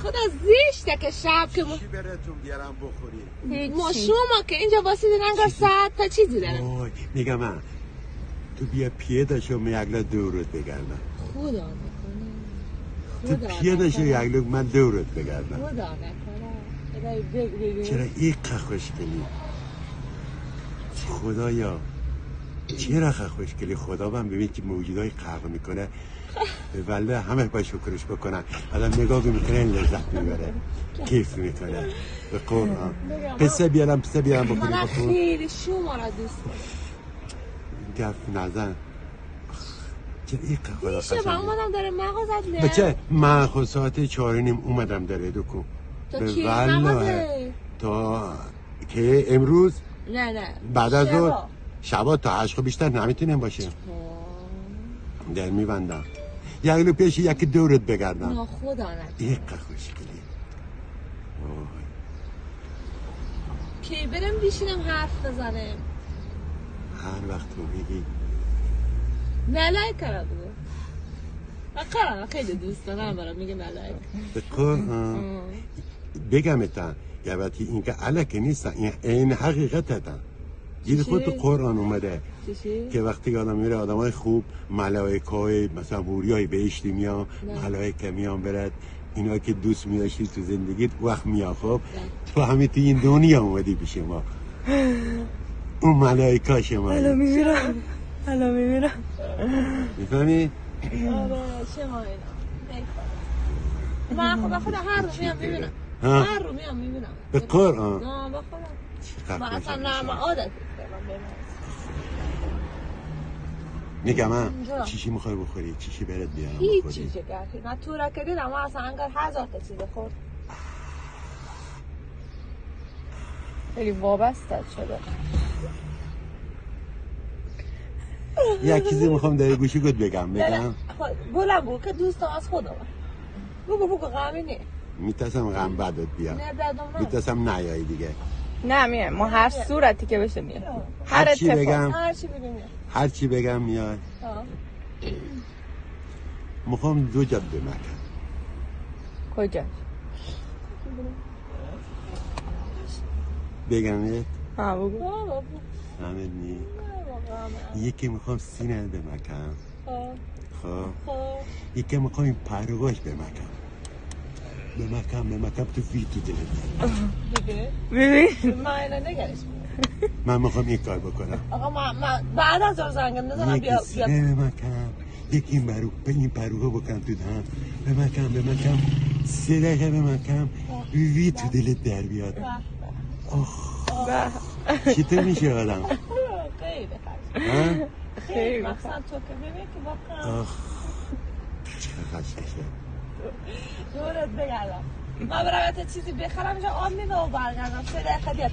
خدا زشته که شب که چی براتون بیارم بخورید؟ ما شما که اینجا واسیدین انگار ساعت تا چیزی دارم. وای میگم من تو بیا پیاده شو میگلا دورت بگردم. خدا تو پیاده شو یگلا من دورت بگردم. خدا نکنه. چرا اینقدر خوشگلی؟ خدایا چرا خوشگلی؟ خدا من ببین که موجودای خلق میکنه والله همه باید شکرش بکنن. آدم نگاه میکنه لذت میبره کیف میکنه به قرآن. پسه بیارم بخوریم. من خیلی شما را دوست دارم. گفت نزن چرا اینقدر خدا قسم میشه من اومدم داره مغازت نه بچه من خود ساعت 4:30 اومدم داره دکو تا کی مغازه؟ تا که امروز نه بعد از ظهر شبا تا 8 بیشتر نمیتونیم باشه. در میبندم یه پیش یکی دورت بگردم. نه خدا نه اینقدر خوشگلی. کی برم بیشینم حرف بزنم؟ هر وقت تو میگی. ملائکه را بگو. اقرا خیلی دوست دارم برام میگه ملائکه. به قرآن بگم اتن یه وقتی اینکه علکه نیستن این حقیقت هستن. دیدی خود تو قرآن اومده که وقتی آدم میره آدمای خوب ملائکه مثلا حوریای بهشتی میان ملائکه میان برد اینا که دوست می‌داشتی تو زندگیت وقت میاد. خب تو همین تو این دنیا اومدی پیش ما اون ملائکه شما الان میمیرم میفهمی؟ آره شما اینا من خدا هر رو میام میبینم. هر رو میام میبینم به قرآن نه به خدا من اصلا نه عادت میگم من چیشی میخوای بخوری؟ چیشی برات بیارم بخوری؟ هیچ چیزی گرفتی من تو را که دیدم اصلا انگار 1000 تا چیز خورد. خیلی وابسته شده. یک چیزی میخوام در گوشی گوت بگم بلند بگو که دوستم از خودم بگو غمی نه میترسم غم بدت بیاد. میترسم نیایی دیگه. نه میه ما هر صورتی که بشه میاد. هر چی بگم هر چی بگم میاد. میخوام دو جا بمکم. کجا؟ بگم یک؟ بگو. همه نی یکی میخوام سینه بمکم. خب یکی میخوام این پروگاش بمکم تو فیل تو دلت. ببین من اینا نگرش من میخوام این کار بکنم. آقا من بعد از زنگم نزنم یکی سینه بمکم یکی این پروگا بکنم تو دهم بمکم 3 دقیقه بمکم وی تو دلت در بیاد. چطور میشه آدم؟ خیلی مقصد تو که ببین که واقعا چه خشکشه دورت بگردم من برم چیزی بخرم اینجا آب میده و برگردم 3 دقیقه دیگه